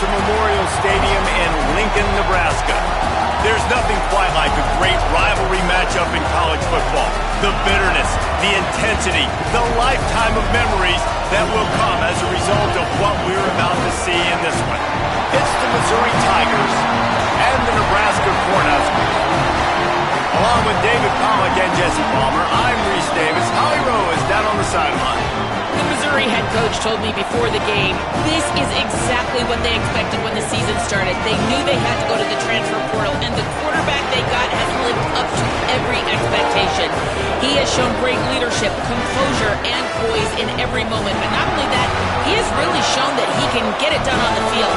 to Memorial Stadium in Lincoln, Nebraska. There's nothing quite like a great rivalry matchup in college football. The bitterness, the intensity, the lifetime of memories that will come as a result of what we're about to see in this one. It's the Missouri Tigers and the Nebraska Cornhuskers. Along with David Pollack and Jesse Palmer, I'm Reese Davis. Holly Rowe is down on the sideline. The Missouri head coach told me before the game, this is exactly what they expected when the season started. They knew they had to go to the transfer portal, and the quarterback they got has lived up to every expectation. He has shown great leadership, composure, and poise in every moment. But not only that, he has really shown that he can get it done on the field.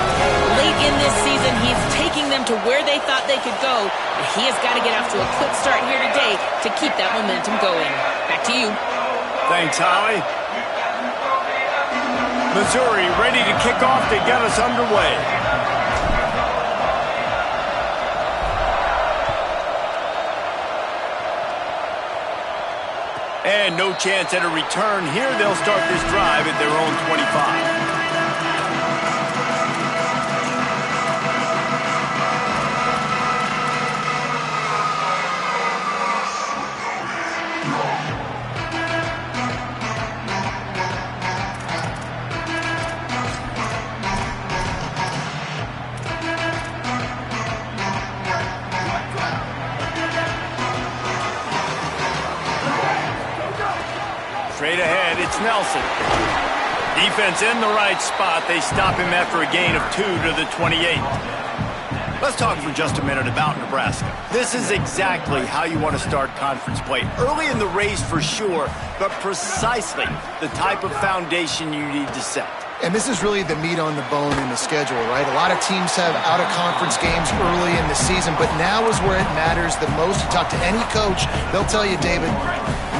Late in this season, he's taking them to where they thought they could go. And he has got to get off to a quick start here today to keep that momentum going. Back to you. Thanks, Holly. Missouri ready to kick off to get us underway. And no chance at a return here. They'll start this drive at their own 25. Straight ahead, it's Nelson. Defense in the right spot. They stop him after a gain of 2 to the 28. Let's talk for just a minute about Nebraska. This is exactly how you want to start conference play. Early in the race for sure, but precisely the type of foundation you need to set. And this is really the meat on the bone in the schedule, right? A lot of teams have out-of-conference games early in the season, but now is where it matters the most. You talk to any coach, they'll tell you, David,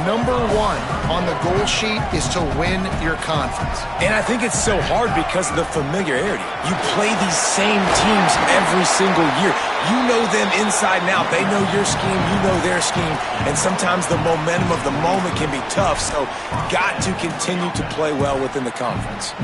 number one on the goal sheet is to win your conference. And I think it's so hard because of the familiarity. You play these same teams every single year. You know them inside and out. They know your scheme, you know their scheme, and sometimes the momentum of the moment can be tough, so got to continue to play well within the conference.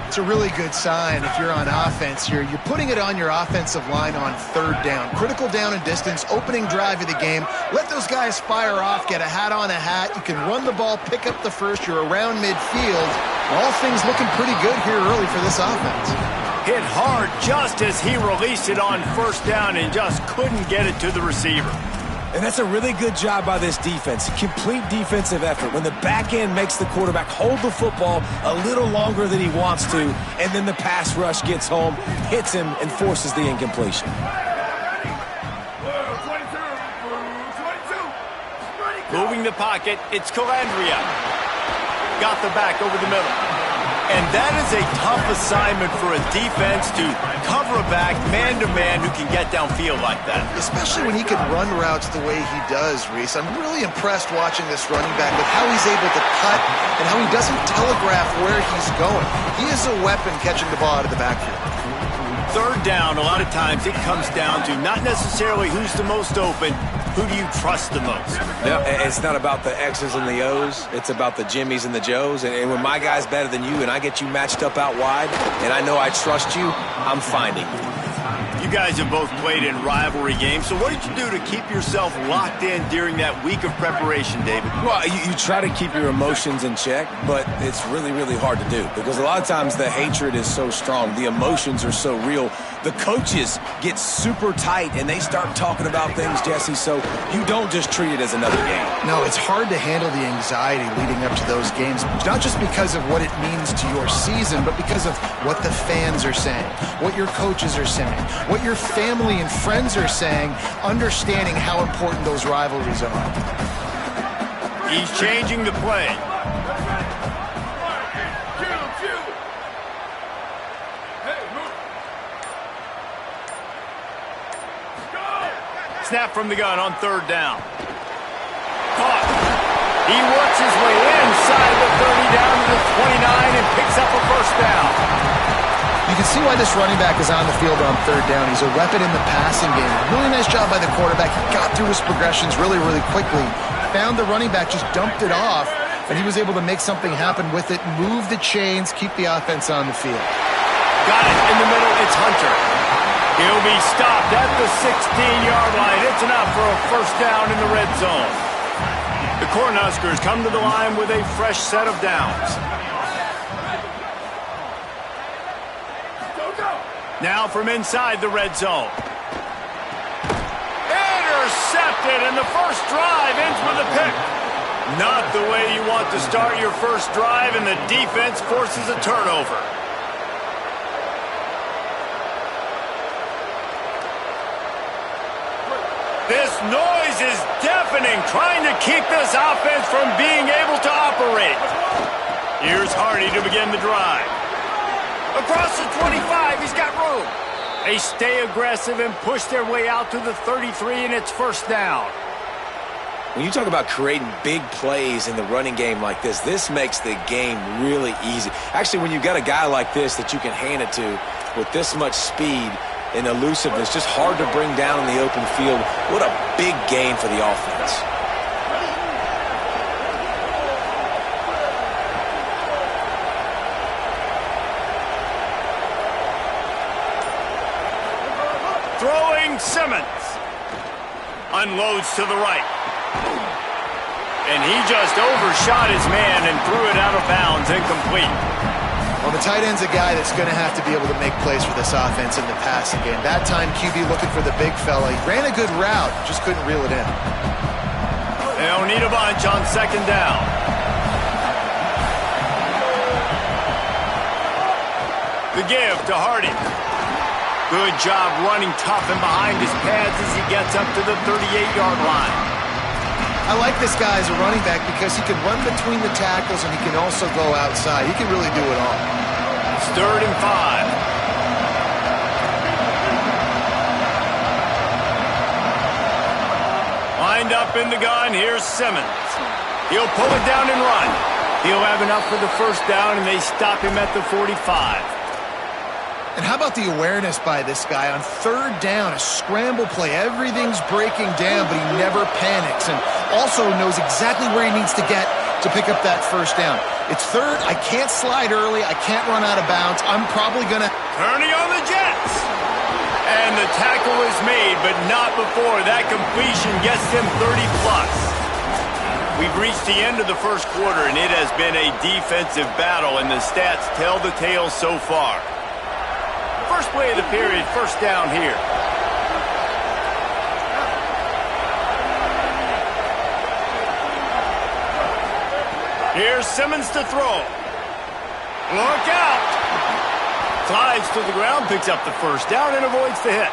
It's a really good sign if you're on offense. You're putting it on your offensive line on third down. Critical down and distance, opening drive of the game. Let those guys fire off, get a hat on a hat. You can run the ball, pick up the first. You're around midfield. All things looking pretty good here early for this offense. Hit hard just as he released it on first down and just couldn't get it to the receiver. And that's a really good job by this defense. Complete defensive effort. When the back end makes the quarterback hold the football a little longer than he wants to, and then the pass rush gets home, hits him, and forces the incompletion. Moving the pocket, it's Calandria. Got the back over the middle. And that is a tough assignment for a defense to cover a back man-to-man who can get downfield like that. Especially when he can run routes the way he does, Reese. I'm really impressed watching this running back with how he's able to cut and how he doesn't telegraph where he's going. He is a weapon catching the ball out of the backfield. Third down, a lot of times it comes down to not necessarily who's the most open, who do you trust the most? No, it's not about the X's and the O's. It's about the Jimmys and the Joes. And when my guy's better than you and I get you matched up out wide and I know I trust you, I'm finding you. You guys have both played in rivalry games, so what did you do to keep yourself locked in during that week of preparation, David? Well, you try to keep your emotions in check, but it's really, really hard to do because a lot of times the hatred is so strong. The emotions are so real. The coaches get super tight and they start talking about things, Jesse, so you don't just treat it as another game. No, it's hard to handle the anxiety leading up to those games, not just because of what it means to your season, but because of what the fans are saying, what your coaches are saying, what your family and friends are saying, understanding how important those rivalries are. He's changing the play. Snap from the gun on third down. Caught. He works his way inside the 30 down to the 29 and picks up a first down. You can see why this running back is on the field on third down. He's a weapon in the passing game. Really nice job by the quarterback. He got through his progressions really, really quickly. Found the running back, just dumped it off, and he was able to make something happen with it, move the chains, keep the offense on the field. got it in the middle. It's Hunter. He'll be stopped at the 16-yard line. It's enough for a first down in the red zone. The Cornhuskers come to the line with a fresh set of downs. Now from inside the red zone. Intercepted, and the first drive ends with a pick. Not the way you want to start your first drive, and the defense forces a turnover. This noise is deafening, trying to keep this offense from being able to operate. Here's Hardy to begin the drive. Across the 25, he's got room. They stay aggressive and push their way out to the 33, and it's first down. When you talk about creating big plays in the running game like this makes the game really easy. Actually, when you've got a guy like this that you can hand it to with this much speed and elusiveness, just hard to bring down in the open field, what a big gain for the offense. Throwing Simmons. Unloads to the right. And he just overshot his man and threw it out of bounds, incomplete. Well, the tight end's a guy that's going to have to be able to make plays for this offense in the passing game. That time, QB looking for the big fella. He ran a good route, just couldn't reel it in. They don't need a bunch on second down. The give to Hardy. Good job running tough and behind his pads as he gets up to the 38-yard line. I like this guy as a running back because he can run between the tackles and he can also go outside. He can really do it all. It's 3rd and 5. Lined up in the gun, here's Simmons. He'll pull it down and run. He'll have enough for the first down, and they stop him at the 45. And how about the awareness by this guy on 3rd down, a scramble play. Everything's breaking down, but he never panics and also knows exactly where he needs to get to pick up that first down. It's 3rd. I can't slide early. I can't run out of bounds. I'm probably going to... Turning on the Jets. And the tackle is made, but not before that completion gets them 30-plus. We've reached the end of the first quarter, and it has been a defensive battle, and the stats tell the tale so far. First play of the period, first down here. Here's Simmons to throw. Look out! Slides to the ground, picks up the first down, and avoids the hit.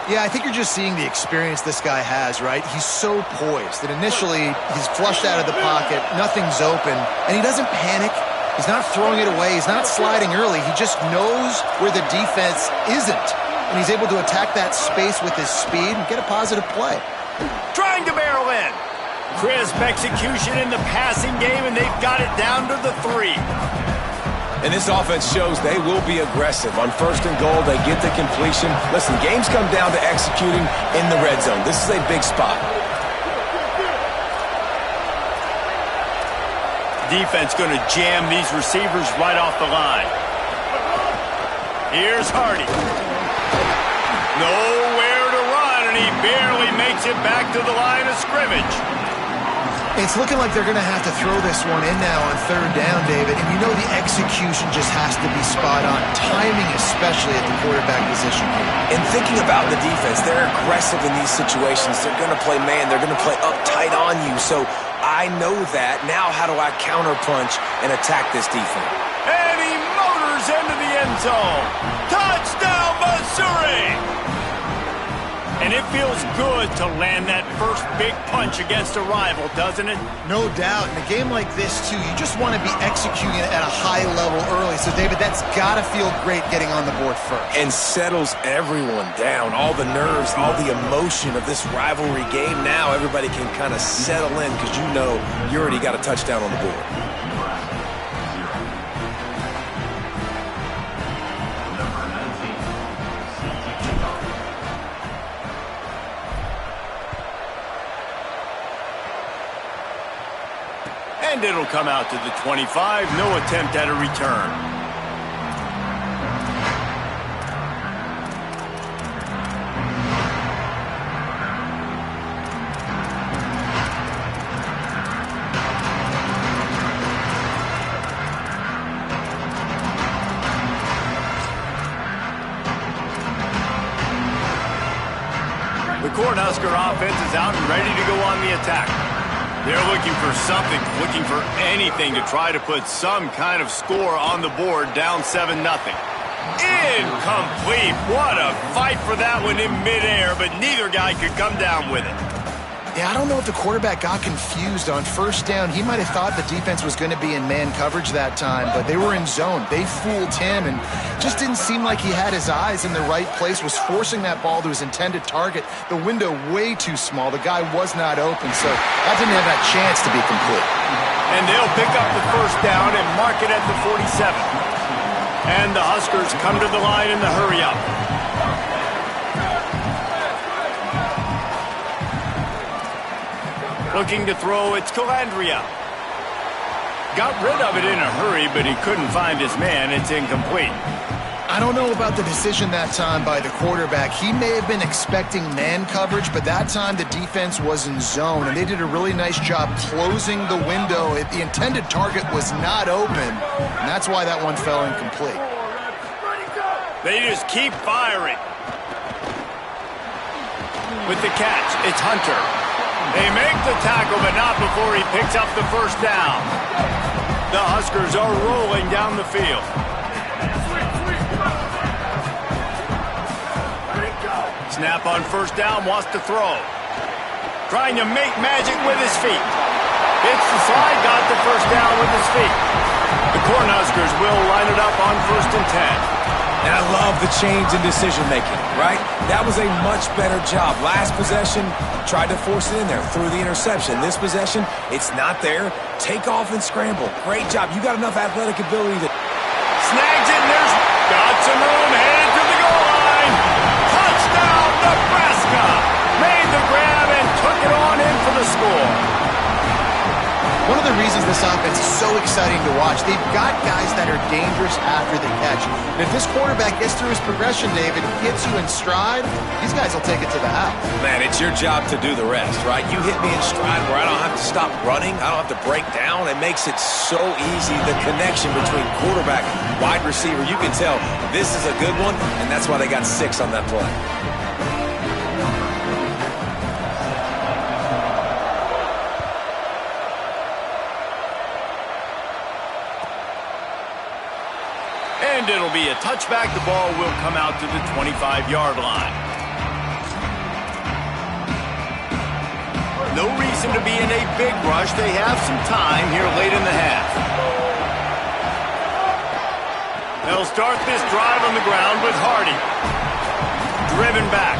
Yeah, I think you're just seeing the experience this guy has, right? He's so poised that initially he's flushed out of the pocket, nothing's open, and he doesn't panic. He's not throwing it away. He's not sliding early. He just knows where the defense isn't. And he's able to attack that space with his speed and get a positive play. Trying to barrel in. Crisp execution in the passing game, and they've got it down to the 3. And this offense shows they will be aggressive. On 1st and goal, they get the completion. Listen, games come down to executing in the red zone. This is a big spot. Defense going to jam these receivers right off the line. Here's Hardy. Nowhere to run, and he barely makes it back to the line of scrimmage. It's looking like they're going to have to throw this one in now on 3rd down, David. And you know the execution just has to be spot on. Timing especially at the quarterback position here. And thinking about the defense, they're aggressive in these situations. They're going to play man. They're going to play uptight on you. So I know that. Now how do I counterpunch and attack this defense? And he motors into the end zone. Touchdown, Missouri! And it feels good to land that first big punch against a rival, doesn't it? No doubt. In a game like this, too, you just want to be executing it at a high level early. So, David, that's got to feel great getting on the board first. And settles everyone down. All the nerves, all the emotion of this rivalry game. Now everybody can kind of settle in because you know you already got a touchdown on the board. And it'll come out to the 25. No attempt at a return. Cornhusker offense is out and ready to go on the attack. They're looking for something, looking for anything to try to put some kind of score on the board, down 7-0. Incomplete. What a fight for that one in midair, but neither guy could come down with it. Yeah, I don't know if the quarterback got confused on first down. He might have thought the defense was going to be in man coverage that time, but they were in zone. They fooled him and just didn't seem like he had his eyes in the right place, was forcing that ball to his intended target. The window way too small. The guy was not open, so that didn't have that chance to be complete. And they'll pick up the first down and mark it at the 47. And the Huskers come to the line in the hurry-up. Looking to throw, it's Calandria. Got rid of it in a hurry, but he couldn't find his man. It's incomplete. I don't know about the decision that time by the quarterback. He may have been expecting man coverage, but that time the defense was in zone, and they did a really nice job closing the window. The intended target was not open, and that's why that one fell incomplete. They just keep firing. With the catch, it's Hunter. They make the tackle, but not before he picks up the first down. The Huskers are rolling down the field. Snap on first down, wants to throw. Trying to make magic with his feet. It's the slide, got the first down with his feet. The Cornhuskers will line it up on 1st and 10. And I love the change in decision-making, right? That was a much better job. Last possession, tried to force it in there, threw the interception. This possession, it's not there. Take off and scramble. Great job. You got enough athletic ability to... Snags it, and there's got some room, headed to the goal line. Touchdown, Nebraska! Made the grab and took it on in for the score. One of the reasons this offense is so exciting to watch, they've got guys that are dangerous after the catch. And if this quarterback gets through his progression, David, hits you in stride, these guys will take it to the house. Man, it's your job to do the rest, right? You hit me in stride where I don't have to stop running. I don't have to break down. It makes it so easy. The connection between quarterback, wide receiver, you can tell this is a good one, and that's why they got 6 on that play. And it'll be a touchback. The ball will come out to the 25-yard line. No reason to be in a big rush. They have some time here late in the half. They'll start this drive on the ground with Hardy. Driven back.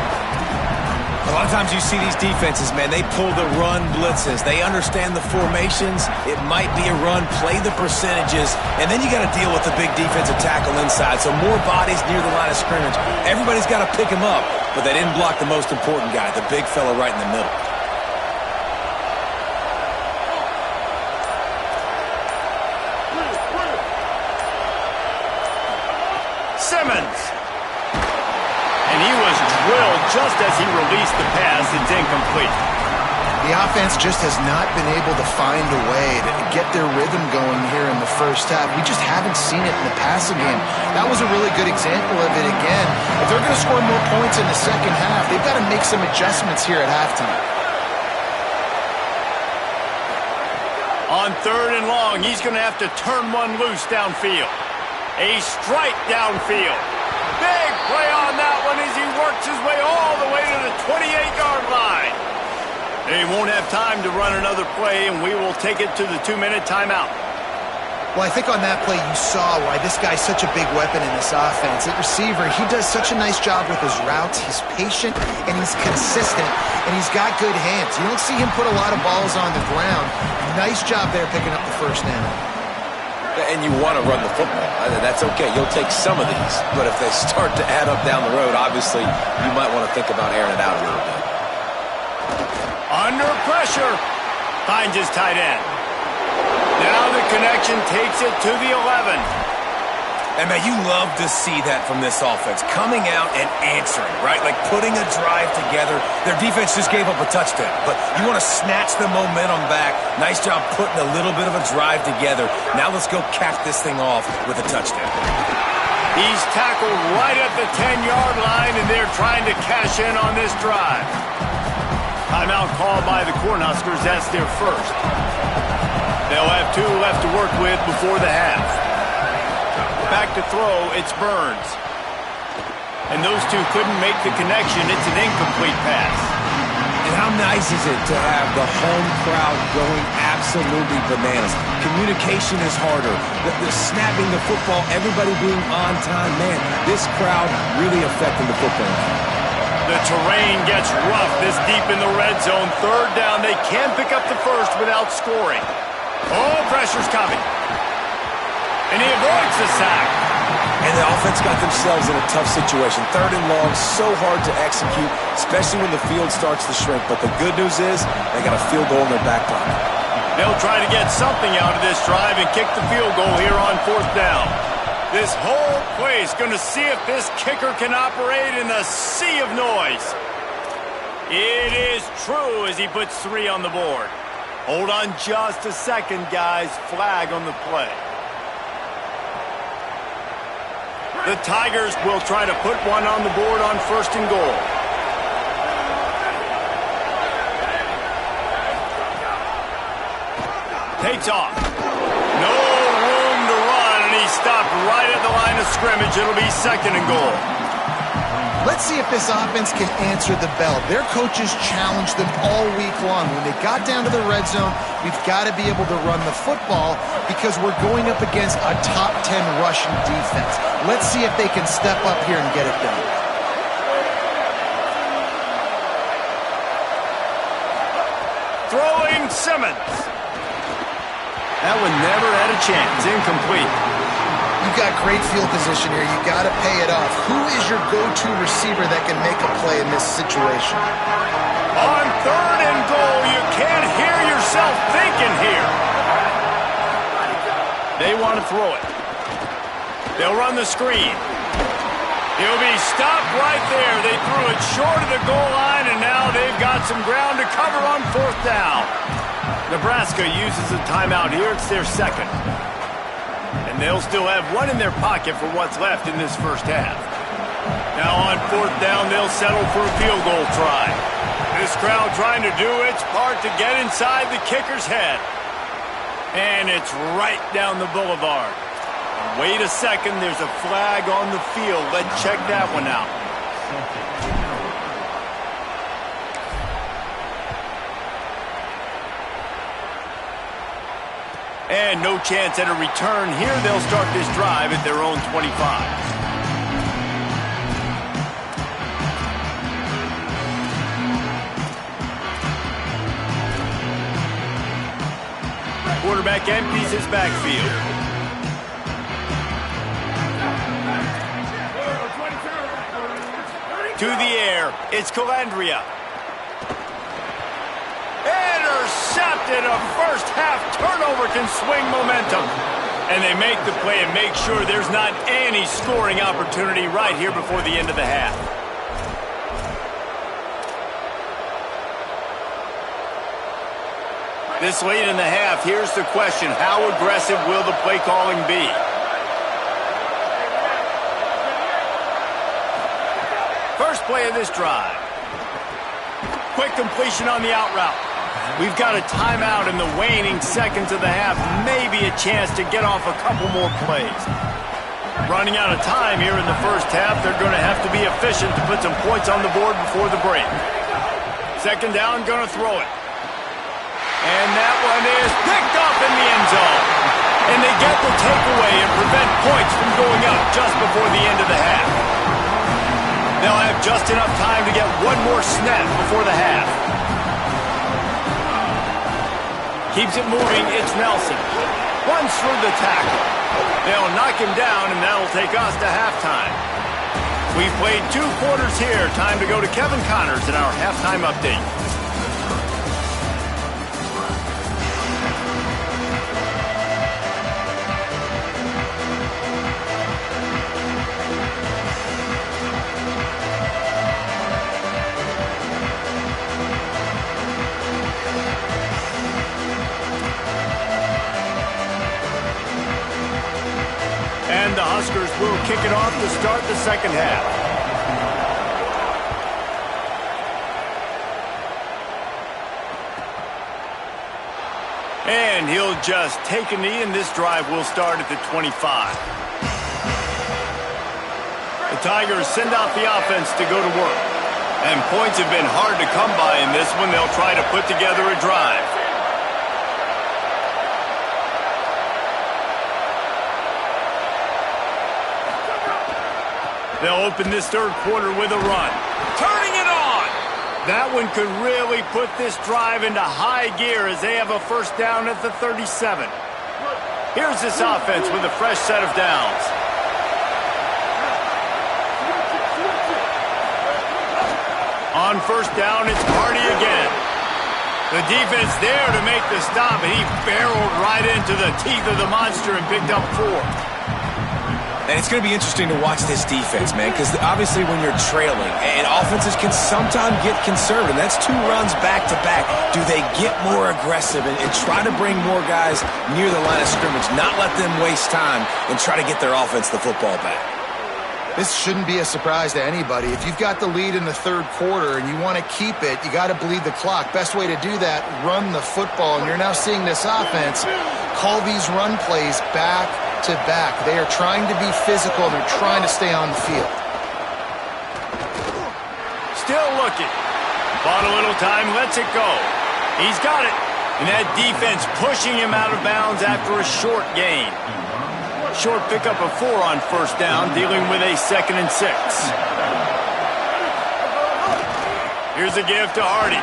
A lot of times you see these defenses, man, they pull the run blitzes. They understand the formations. It might be a run, play the percentages, and then you got to deal with the big defensive tackle inside. So more bodies near the line of scrimmage. Everybody's got to pick him up, but they didn't block the most important guy, the big fella right in the middle. Simmons. And he was drilled just as he released the pass. It's incomplete. The offense just has not been able to find a way to get their rhythm going here in the first half. We just haven't seen it in the passing game. That was a really good example of it again. If they're going to score more points in the second half, they've got to make some adjustments here at halftime. On 3rd and long, he's going to have to turn one loose downfield. A strike downfield. Big play on that one as he works his way all the way to the 28-yard line. They won't have time to run another play, and we will take it to the 2-minute timeout. Well, I think on that play you saw why this guy's such a big weapon in this offense. At receiver, he does such a nice job with his routes. He's patient, and he's consistent, and he's got good hands. You don't see him put a lot of balls on the ground. Nice job there picking up the first down. And you want to run the football. That's okay. You'll take some of these. But if they start to add up down the road, obviously, you might want to think about airing it out a little bit. Under pressure. Finds his tight end. Now the connection takes it to the 11. And, man, you love to see that from this offense. Coming out and answering, right? Like putting a drive together. Their defense just gave up a touchdown. But you want to snatch the momentum back. Nice job putting a little bit of a drive together. Now let's go cap this thing off with a touchdown. He's tackled right at the 10-yard line, and they're trying to cash in on this drive. Timeout called by the Cornhuskers. That's their first. They'll have 2 left to work with before the half. Back to throw, it's Burns. And those 2 couldn't make the connection. It's an incomplete pass. And how nice is it to have the home crowd going absolutely bananas? Communication is harder. The snapping the football, everybody being on time. Man, this crowd really affecting the football. The terrain gets rough this deep in the red zone. 3rd down, they can pick up the first without scoring. Oh, pressure's coming. And he avoids the sack. And the offense got themselves in a tough situation. 3rd and long, so hard to execute, especially when the field starts to shrink. But the good news is they got a field goal in their back pocket. They'll try to get something out of this drive and kick the field goal here on 4th down. This whole place going to see if this kicker can operate in the sea of noise. It is true as he puts 3 on the board. Hold on just a second, guys. Flag on the play. The Tigers will try to put 1 on the board on 1st and goal. Takes off. No room to run, and he stopped right at the line of scrimmage. It'll be 2nd and goal. Let's see if this offense can answer the bell. Their coaches challenged them all week long. When they got down to the red zone, we've got to be able to run the football because we're going up against a top 10 rushing defense. Let's see if they can step up here and get it done. Throwing Simmons. That one never had a chance. Incomplete. You've got great field position here. You got to pay it off. Who is your go-to receiver that can make a play in this situation? On 3rd and goal, you can't hear yourself thinking here. They want to throw it. They'll run the screen. He'll be stopped right there. They threw it short of the goal line, and now they've got some ground to cover on 4th down. Nebraska uses a timeout here. It's their 2nd. And they'll still have 1 in their pocket for what's left in this first half. Now on 4th down, they'll settle for a field goal try. This crowd trying to do its part to get inside the kicker's head. And it's right down the boulevard. And wait a second, there's a flag on the field. Let's check that one out. And no chance at a return here. They'll start this drive at their own 25. Quarterback empties his backfield. To the air, it's Calandria. Intercepted. A first half turnover can swing momentum. And they make the play and make sure there's not any scoring opportunity right here before the end of the half. This late in the half, here's the question. How aggressive will the play calling be? First play of this drive. Quick completion on the out route. We've got a timeout in the waning seconds of the half. Maybe a chance to get off a couple more plays. Running out of time here in the first half. They're going to have to be efficient to put some points on the board before the break. 2nd down, going to throw it. And that one is picked up in the end zone. And they get the takeaway and prevent points from going up just before the end of the half. They'll have just enough time to get one more snap before the half. Keeps it moving, it's Nelson. Runs through the tackle. They'll knock him down, and that'll take us to halftime. We've played 2 quarters here. Time to go to Kevin Connors in our halftime update. And the Huskers will kick it off to start the second half. And he'll just take a knee, and this drive will start at the 25. The Tigers send out the offense to go to work. And points have been hard to come by in this one. They'll try to put together a drive. They'll open this third quarter with a run. Turning it on! That one could really put this drive into high gear as they have a first down at the 37. Here's this offense with a fresh set of downs. On first down, it's Hardy again. The defense there to make the stop, and he barreled right into the teeth of the monster and picked up 4. And it's going to be interesting to watch this defense, man, because obviously when you're trailing, and offenses can sometimes get conservative, and that's 2 runs back-to-back. Do they get more aggressive and try to bring more guys near the line of scrimmage, not let them waste time, and try to get their offense the football back? This shouldn't be a surprise to anybody. If you've got the lead in the third quarter and you want to keep it, you got to bleed the clock. Best way to do that, run the football. And you're now seeing this offense call these run plays back to back. They are trying to be physical, and they're trying to stay on the field. Still looking. Bought a little time, lets it go. He's got it. And that defense pushing him out of bounds after a short gain. Short pickup of 4 on first down, dealing with a 2nd and 6. Here's a give to Hardy.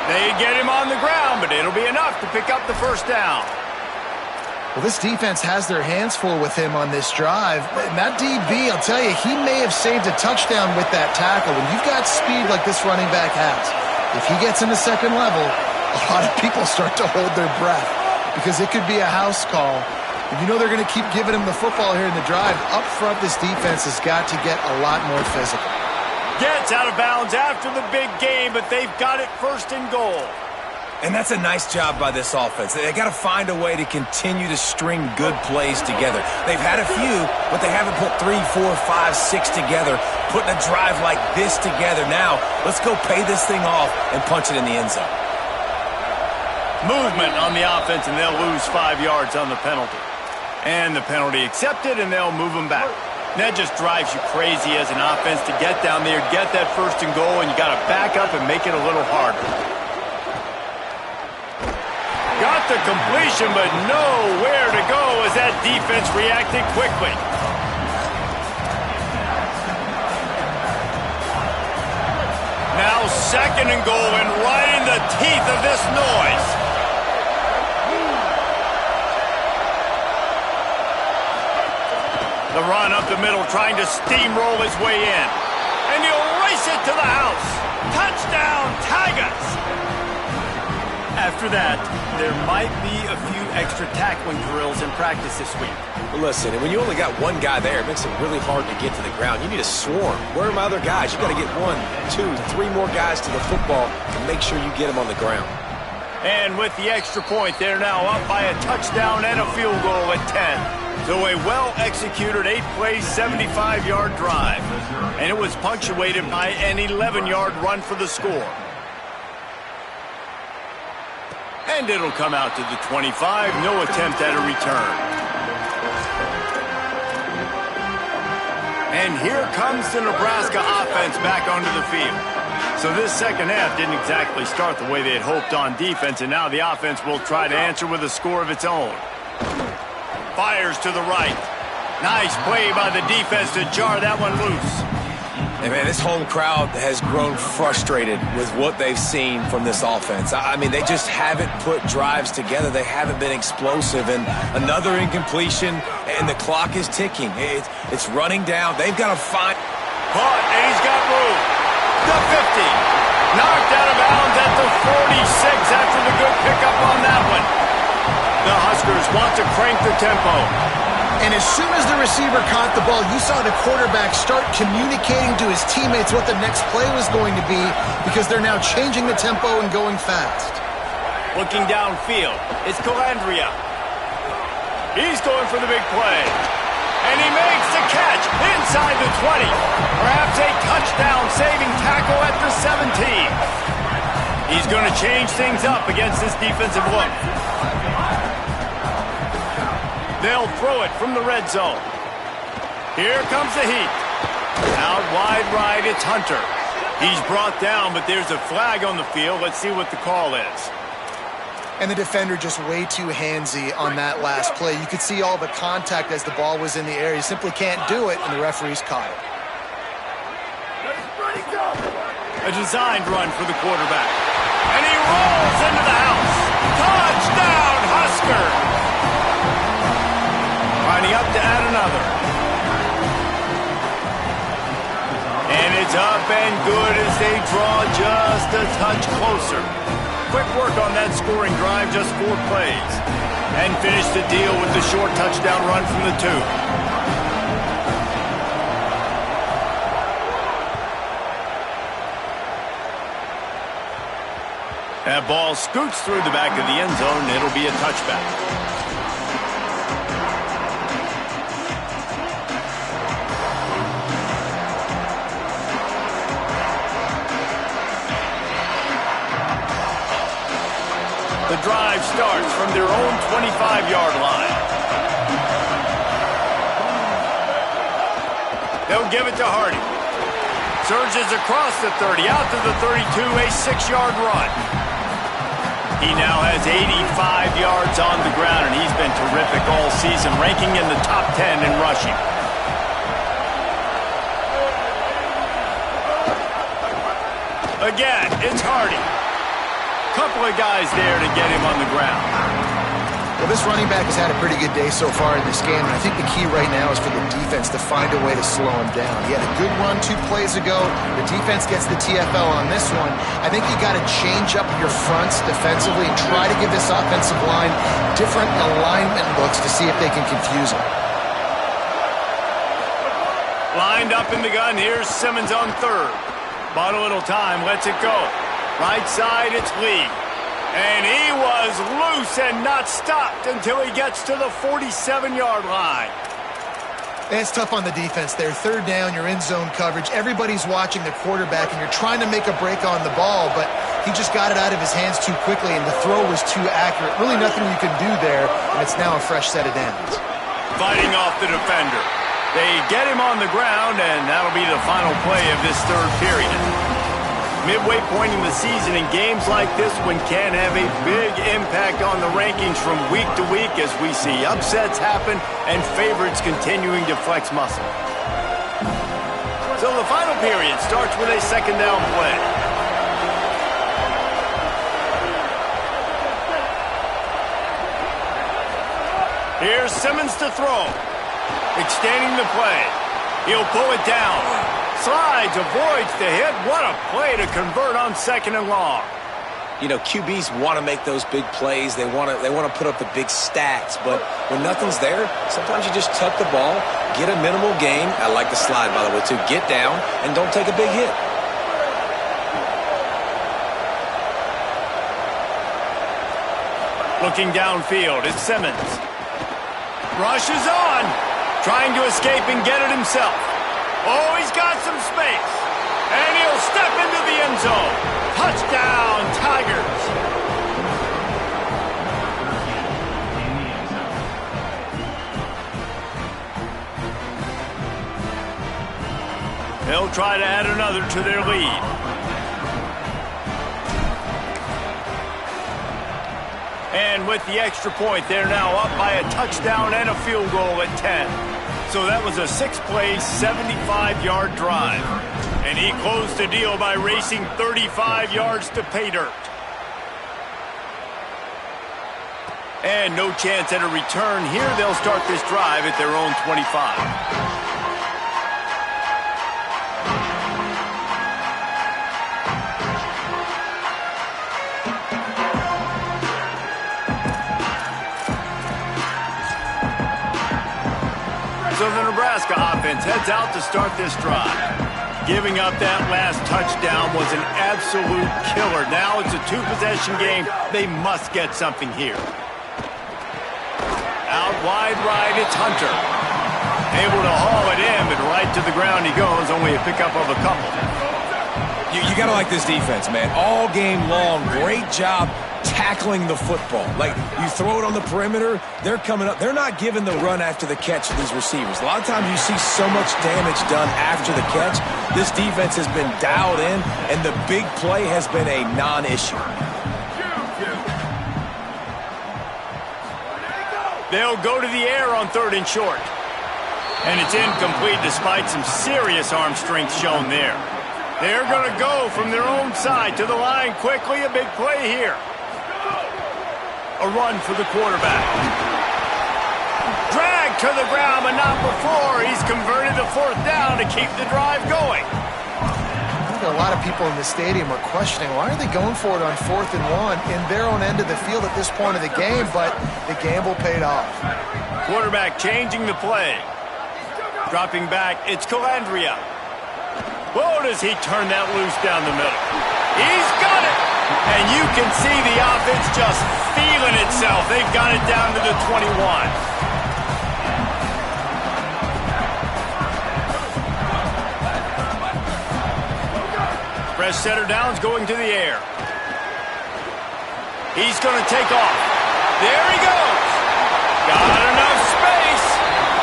They get him on the ground, but it'll be enough to pick up the first down. Well, this defense has their hands full with him on this drive. And that DB, I'll tell you, he may have saved a touchdown with that tackle. When you've got speed like this running back has, if he gets in the second level, a lot of people start to hold their breath because it could be a house call. And you know they're going to keep giving him the football here in the drive. Up front, this defense has got to get a lot more physical. Gets out of bounds after the big game, but they've got it first and goal. And that's a nice job by this offense. They got to find a way to continue to string good plays together. They've had a few, but they haven't put 3, 4, 5, 6 together, putting a drive like this together. Now, let's go pay this thing off and punch it in the end zone. Movement on the offense, and they'll lose 5 yards on the penalty. And the penalty accepted, and they'll move them back. That just drives you crazy as an offense to get down there, get that first and goal, and you got to back up and make it a little harder. Got the completion, but nowhere to go as that defense reacted quickly. Now 2nd and goal, and right in the teeth of this noise. The run up the middle, trying to steamroll his way in. And he'll race it to the house. Touchdown, Tigers! After that, there might be a few extra tackling drills in practice this week. Well, listen, and when you only got one guy there, it makes it really hard to get to the ground. You need a swarm. Where are my other guys? You got to get 1, 2, 3 more guys to the football and make sure you get them on the ground. And with the extra point, they're now up by a touchdown and a field goal at 10. So a well-executed 8-play, 75-yard drive. And it was punctuated by an 11-yard run for the score. And it'll come out to the 25. No attempt at a return. And here comes the Nebraska offense back onto the field. So this second half didn't exactly start the way they had hoped on defense, and now the offense will try to answer with a score of its own. Fires to the right. Nice play by the defense to jar that one loose. And, man, this home crowd has grown frustrated with what they've seen from this offense. I mean, they just haven't put drives together. They haven't been explosive. And another incompletion, and the clock is ticking. It's running down. They've got to find... Caught, and he's got room. The 50. Knocked out of bounds at the 46 after the good pickup on that one. The Huskers want to crank the tempo. And as soon as the receiver caught the ball, you saw the quarterback start communicating to his teammates what the next play was going to be because they're now changing the tempo and going fast. Looking downfield, it's Calandria. He's going for the big play. And he makes the catch inside the 20. Perhaps a touchdown-saving tackle at the 17. He's going to change things up against this defensive look. They'll throw it from the red zone. Here comes the heat. Out wide right, it's Hunter. He's brought down, but there's a flag on the field. Let's see what the call is. And the defender just way too handsy on that last play. You could see all the contact as the ball was in the air. You simply can't do it, and the referee's caught it. A designed run for the quarterback. And he rolls into the house. Touchdown, Husker! Lining up to add another. And it's up and good as they draw just a touch closer. Quick work on that scoring drive, just 4 plays. And finish the deal with the short touchdown run from the 2. That ball scoots through the back of the end zone, and it'll be a touchback. The drive starts from their own 25-yard line. They'll give it to Hardy. Surges across the 30, out to the 32, a 6-yard run. He now has 85 yards on the ground, and he's been terrific all season, ranking in the top 10 in rushing. Again, it's Hardy. Couple of guys there to get him on the ground. Well, this running back has had a pretty good day so far in this game, and I think the key right now is for the defense to find a way to slow him down. He had a good run 2 plays ago. The defense gets the TFL on this one. I think you got to change up your fronts defensively and try to give this offensive line different alignment looks to see if they can confuse him. Lined up in the gun, here's Simmons on 3rd. Bought a little time, lets it go. Right side, it's Lee. And he was loose and not stopped until he gets to the 47-yard line. And it's tough on the defense there. 3rd down, you're in zone coverage. Everybody's watching the quarterback, and you're trying to make a break on the ball, but he just got it out of his hands too quickly, and the throw was too accurate. Really nothing you can do there, and it's now a fresh set of downs. Fighting off the defender. They get him on the ground, and that'll be the final play of this 3rd period. Midway point in the season, and games like this one can have a big impact on the rankings from week to week as we see upsets happen and favorites continuing to flex muscle. So the final period starts with a 2nd down play. Here's Simmons to throw. Extending the play. He'll pull it down. Slides, avoids the hit. What a play to convert on 2nd and long. You know, QBs want to make those big plays. They want to put up the big stats. But when nothing's there, sometimes you just tuck the ball, get a minimal gain. I like the slide, by the way, too. Get down and don't take a big hit. Looking downfield, it's Simmons. Rushes on. Trying to escape and get it himself. Oh, he's got some space. And he'll step into the end zone. Touchdown, Tigers. They'll try to add another to their lead. And with the extra point, they're now up by a touchdown and a field goal at 10. So that was a 6-play, 75-yard drive. And he closed the deal by racing 35 yards to pay dirt. And no chance at a return here. They'll start this drive at their own 25. So the Nebraska offense heads out to start this drive. Giving up that last touchdown was an absolute killer. Now it's a 2-possession game. They must get something here. Out wide right, it's Hunter. Able to haul it in, but right to the ground he goes, only a pickup of a couple. You got to like this defense, man. All game long, great job tackling the football. Like, you throw it on the perimeter, they're coming up. They're not giving the run after the catch to these receivers. A lot of times you see so much damage done after the catch. This defense has been dialed in, and the big play has been a non-issue. They'll go to the air on 3rd and short. And it's incomplete despite some serious arm strength shown there. They're going to go from their own side to the line quickly. A big play here. A run for the quarterback. Dragged to the ground, but not before. He's converted the 4th down to keep the drive going. I think a lot of people in the stadium are questioning, why are they going for it on 4th and 1 in their own end of the field at this point of the game, but the gamble paid off. Quarterback changing the play. Dropping back, it's Calandria. Whoa, does he turn that loose down the middle. He's got it! And you can see the offense just feeling itself. They've got it down to the 21. Fresh setter downs going to the air. He's going to take off. There he goes. Got enough space.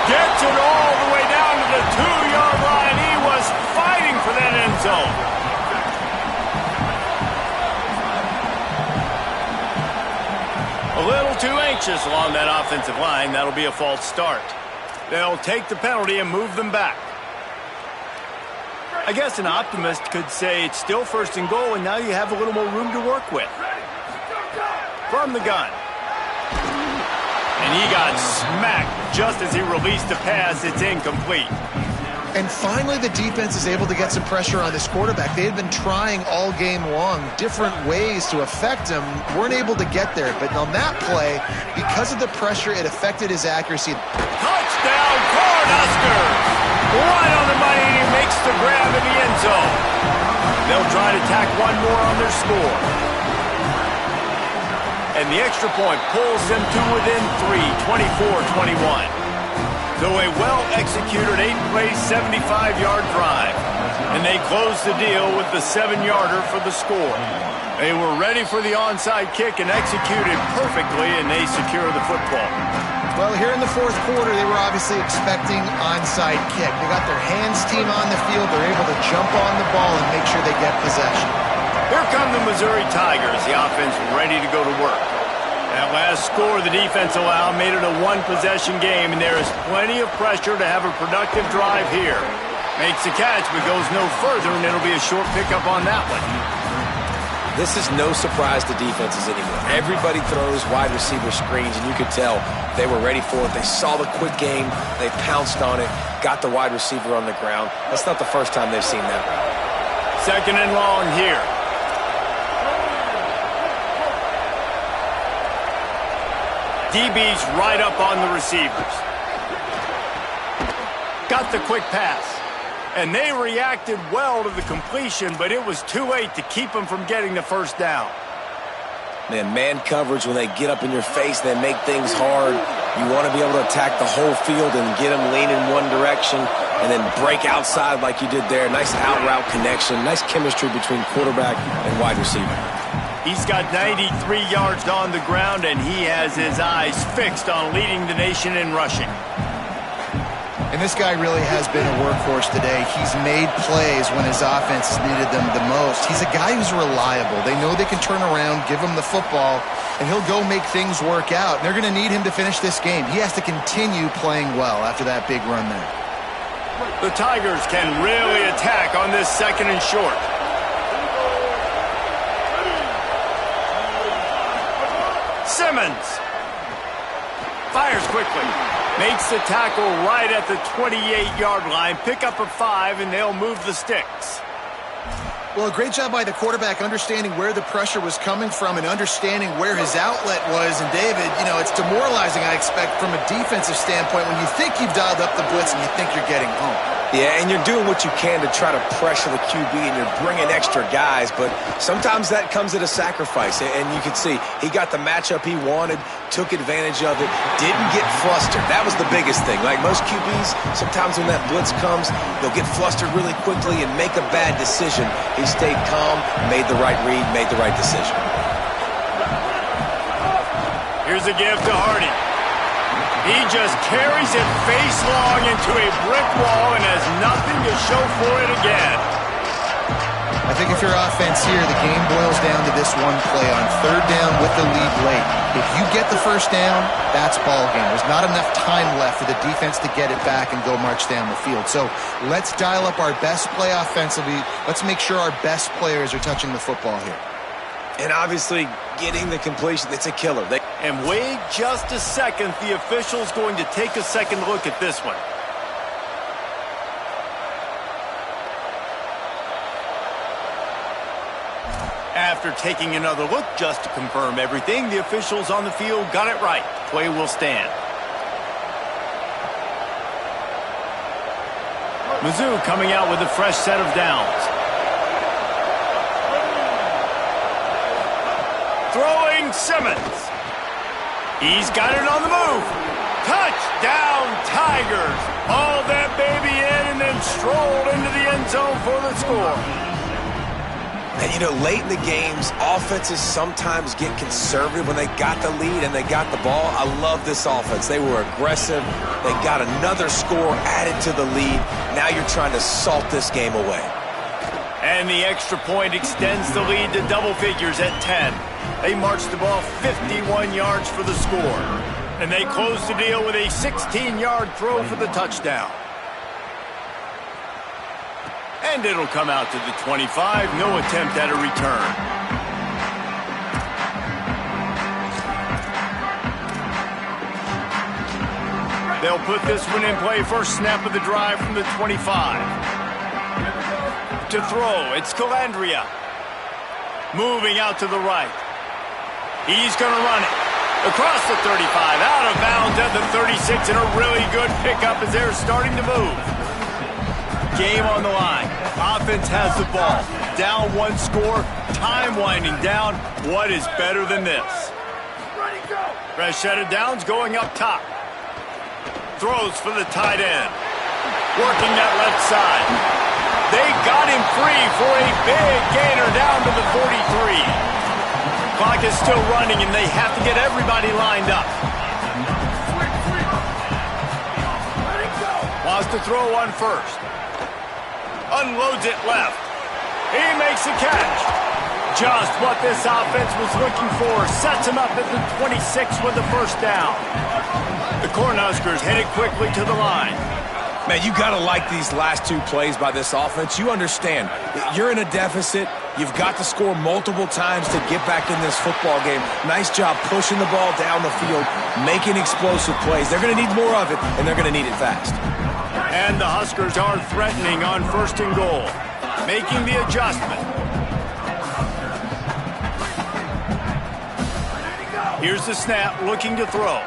Gets it all the way down to the 2-yard line. He was fighting for that end zone. A little too anxious along that offensive line. That'll be a false start. They'll take the penalty and move them back. I guess an optimist could say it's still 1st and goal, and now you have a little more room to work with. From the gun. And he got smacked just as he released the pass. It's incomplete. And finally, the defense is able to get some pressure on this quarterback. They had been trying all game long different ways to affect him. Weren't able to get there. But on that play, because of the pressure, it affected his accuracy. Touchdown, Cornhuskers! Right on the money, and he makes the grab in the end zone. They'll try to tack one more on their score. And the extra point pulls them to within 3, 24-21. So a well-executed 8-play, 75-yard drive. And they close the deal with the 7-yarder for the score. They were ready for the onside kick and executed perfectly, and they secure the football. Well, here in the 4th quarter, they were obviously expecting onside kick. They got their hands team on the field. They're able to jump on the ball and make sure they get possession. Here come the Missouri Tigers, the offense ready to go to work. That last score the defense allowed made it a one-possession game, and there is plenty of pressure to have a productive drive here. Makes the catch, but goes no further, and it'll be a short pickup on that one. This is no surprise to defenses anymore. Everybody throws wide receiver screens, and you could tell they were ready for it. They saw the quick game. They pounced on it, got the wide receiver on the ground. That's not the first time they've seen that. 2nd and long here. DB's right up on the receivers. Got the quick pass. And they reacted well to the completion, but it was too late to keep them from getting the 1st down. Man coverage, when they get up in your face, they make things hard. You want to be able to attack the whole field and get them lean in one direction and then break outside like you did there. Nice out-route connection, nice chemistry between quarterback and wide receiver. He's got 93 yards on the ground, and he has his eyes fixed on leading the nation in rushing. And this guy really has been a workhorse today. He's made plays when his offense has needed them the most. He's a guy who's reliable. They know they can turn around, give him the football, and he'll go make things work out. And they're going to need him to finish this game. He has to continue playing well after that big run there. The Tigers can really attack on this 2nd and short. Simmons fires quickly. Makes the tackle right at the 28-yard line. Pick up a 5, and they'll move the sticks. Well, a great job by the quarterback understanding where the pressure was coming from and understanding where his outlet was. And, David, you know, it's demoralizing, I expect, from a defensive standpoint when you think you've dialed up the blitz and you think you're getting home. Yeah, and you're doing what you can to try to pressure the QB, and you're bringing extra guys, but sometimes that comes at a sacrifice. And you can see he got the matchup he wanted, took advantage of it, didn't get flustered. That was the biggest thing. Like most QBs, sometimes when that blitz comes, they'll get flustered really quickly and make a bad decision. He stayed calm, made the right read, made the right decision. Here's a give to Hardy. He just carries it face long into a brick wall and has nothing to show for it again. I think if you're offense here, the game boils down to this one play on third down with the lead late. If you get the first down, that's ball game. There's not enough time left for the defense to get it back and go march down the field. So let's dial up our best play offensively. Let's make sure our best players are touching the football here. And obviously, getting the completion, it's a killer. And wait just a second. The official's going to take a second look at this one. After taking another look just to confirm everything, the officials on the field got it right. Play will stand. Mizzou coming out with a fresh set of downs. Throwing Simmons. He's got it on the move. Touchdown, Tigers. Hauled that baby in and then strolled into the end zone for the score. And, you know, late in the games, offenses sometimes get conservative when they got the lead and they got the ball. I love this offense. They were aggressive. They got another score added to the lead. Now you're trying to salt this game away. And the extra point extends the lead to double figures at 10. They marched the ball 51 yards for the score. And they close the deal with a 16-yard throw for the touchdown. And it'll come out to the 25. No attempt at a return. They'll put this one in play. First snap of the drive from the 25. To throw, it's Calandria. Moving out to the right. He's going to run it. Across the 35, out of bounds at the 36, and a really good pickup as they're starting to move. Game on the line. Offense has the ball. Down one score, time winding down. What is better than this? Fresh set of downs going up top. Throws for the tight end. Working that left side. They got him free for a big gainer down to the 43. Clock is still running, and they have to get everybody lined up. Wants to throw on first. Unloads it left. He makes a catch. Just what this offense was looking for. Sets him up at the 26 with the first down. The Cornhuskers headed quickly to the line. Man, you got to like these last two plays by this offense. You understand, you're in a deficit. You've got to score multiple times to get back in this football game. Nice job pushing the ball down the field, making explosive plays. They're going to need more of it, and they're going to need it fast. And the Huskers are threatening on first and goal, making the adjustment. Here's the snap, looking to throw.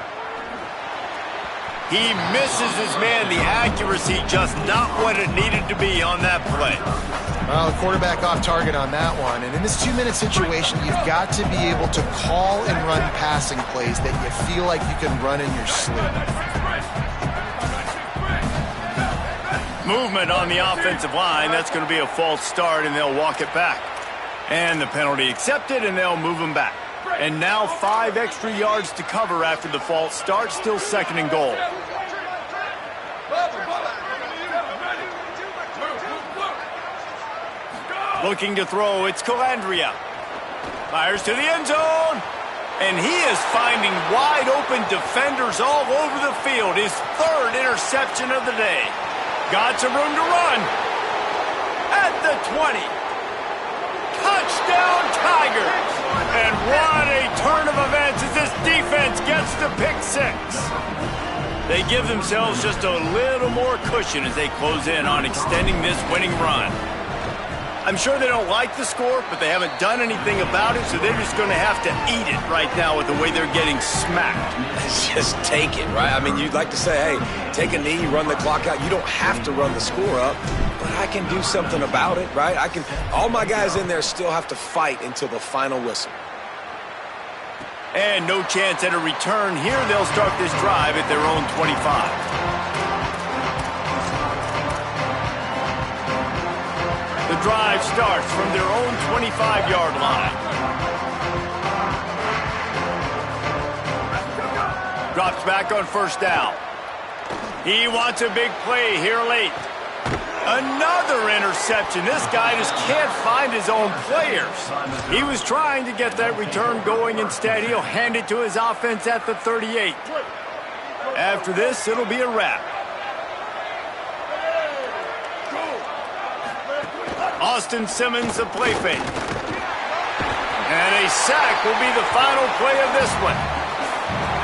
He misses his man. The accuracy just not what it needed to be on that play. Well, the quarterback off target on that one. And in this 2-minute situation, you've got to be able to call and run passing plays that you feel like you can run in your sleep. Movement on the offensive line. That's going to be a false start, and they'll walk it back. And the penalty accepted, and they'll move him back. And now 5 extra yards to cover after the false start. Still second and goal. Looking to throw, it's Calandria. Fires to the end zone. And he is finding wide open defenders all over the field. His 3rd interception of the day. Got some room to run. At the 20. Touchdown, Tigers. And what a turn of events as this defense gets the pick 6. They give themselves just a little more cushion as they close in on extending this winning run. I'm sure they don't like the score, but they haven't done anything about it, so they're just going to have to eat it right now with the way they're getting smacked. Just take it, right? I mean, you'd like to say, hey, take a knee, run the clock out. You don't have to run the score up, but I can do something about it, right? All my guys in there still have to fight until the final whistle. And no chance at a return here. They'll start this drive at their own 25. The drive starts from their own 25-yard line. Drops back on first down. He wants a big play here late. Another interception. This guy just can't find his own players. He was trying to get that return going. Instead, he'll hand it to his offense at the 38. After this, it'll be a wrap. Austin Simmons, the play fake. And a sack will be the final play of this one.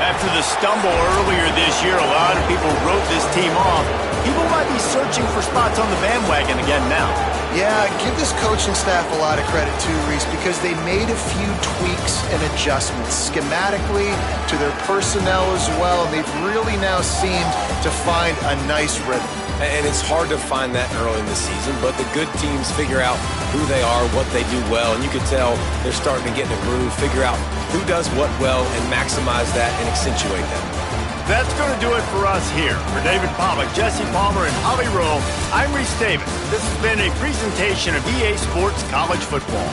After the stumble earlier this year, a lot of people wrote this team off. People might be searching for spots on the bandwagon again now. Yeah, give this coaching staff a lot of credit too, Reese, because they made a few tweaks and adjustments schematically to their personnel as well. They've really now seemed to find a nice rhythm. And it's hard to find that early in the season, but the good teams figure out who they are, what they do well, and you can tell they're starting to get in a groove, figure out who does what well, and maximize that and accentuate that. That's going to do it for us here. For David Pollack, Jesse Palmer, and Holly Rowe, I'm Reese Davis. This has been a presentation of EA Sports College Football.